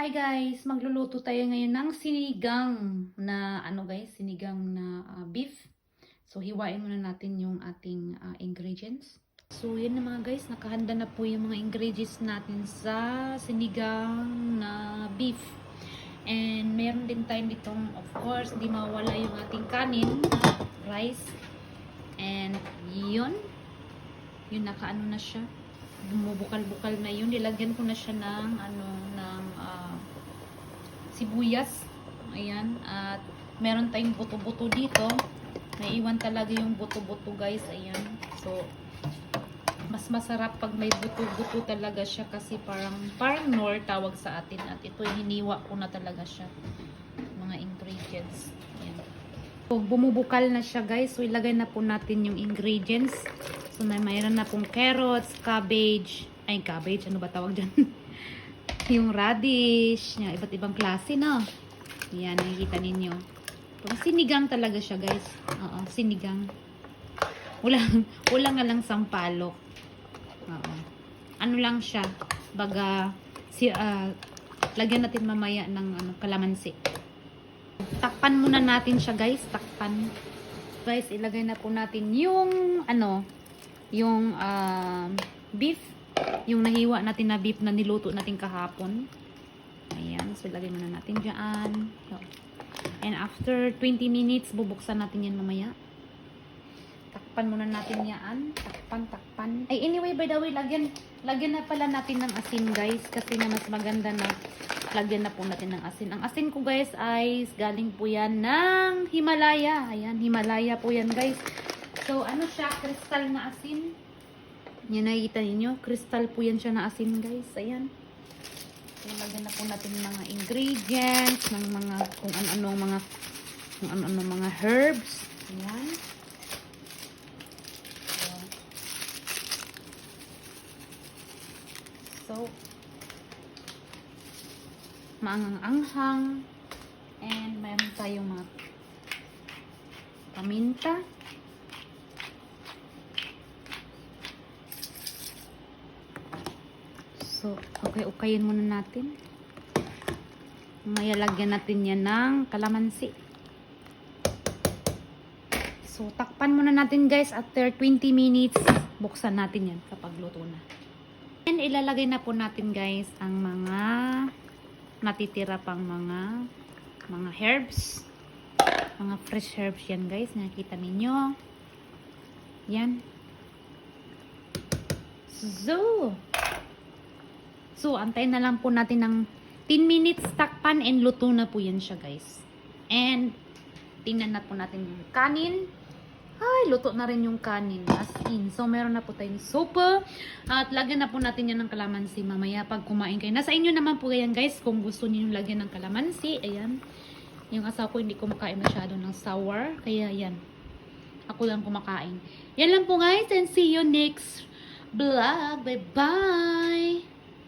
Hi guys, magluluto tayo ngayon ng sinigang na sinigang na beef. So hiwain muna natin yung ating ingredients. So yan na mga guys, nakahanda na po yung mga ingredients natin sa sinigang na beef. And meron din tayo ditong, of course, di mawala yung ating kanin, rice. And yun nakaano na siya. Bumubukal-bukal na yun. Nilagyan ko na siya ng sibuyas. Ayan. At meron tayong buto-buto dito. Naiwan talaga yung buto-buto guys. Ayan. So, mas masarap pag may buto-buto talaga siya kasi parang nor tawag sa atin. At ito hiniwa ko na talaga siya. Mga ingredients. Ayan. So, bumubukal na siya guys. So, ilagay na po natin yung ingredients. So, mayroon na pong carrots, cabbage. Ay, cabbage. Ano ba tawag dyan? Yung radish. Yung iba't ibang klase, no? Yan, nakikita ninyo. So, sinigang talaga siya, guys. Oo, sinigang. Wala nga lang sampalok. Oo. Ano lang siya? Baga, lagyan natin mamaya ng kalamansi. Takpan muna natin siya, guys. Takpan. Guys, ilagay na po natin yung yung beef, yung nahiwa natin na beef na niluto natin kahapon. Ayan, so ilagay muna natin dyan. So, and after 20 minutes, bubuksan natin yan mamaya. Takpan muna natin yan. Takpan. Ay, anyway, by the way, lagyan na pala natin ng asin, guys. Kasi na mas maganda na lagyan na po natin ng asin. Ang asin ko, guys, ay galing po yan ng Himalaya. Ayan, Himalaya po yan, guys. So, ano siya? Kristal na asin. Yan, nakikita ninyo. Kristal po yan siya na asin, guys. Ayan. So, lagyan na po natin ng mga ingredients, ng mga, kung ano mga herbs. Ayan. So, maangang-anghang. And, mayroon tayong mga paminta. So, ukayin muna natin. Maya lagyan natin yan ng kalamansi. So, takpan muna natin guys. After 20 minutes, buksan natin yan kapag luto na. And ilalagay na po natin guys ang mga natitira pang mga herbs. Mga fresh herbs yan guys. Nakikita ninyo. Yan. So, antayin na lang po natin ng 10 minutes, takpan, and luto na po yan siya, guys. And, tingnan na po natin yung kanin. Ay, luto na rin yung kanin. As in. So, meron na po tayong sopa. At, lagyan na po natin yan ng kalamansi mamaya pag kumain kayo. Nasa inyo naman po yan, guys, kung gusto niyo lagyan ng kalamansi. Ayan. Yung asawa ko, hindi kumakain masyado ng sour. Kaya, yan. Ako lang kumakain. Yan lang po, guys. And see you next vlog. Bye-bye!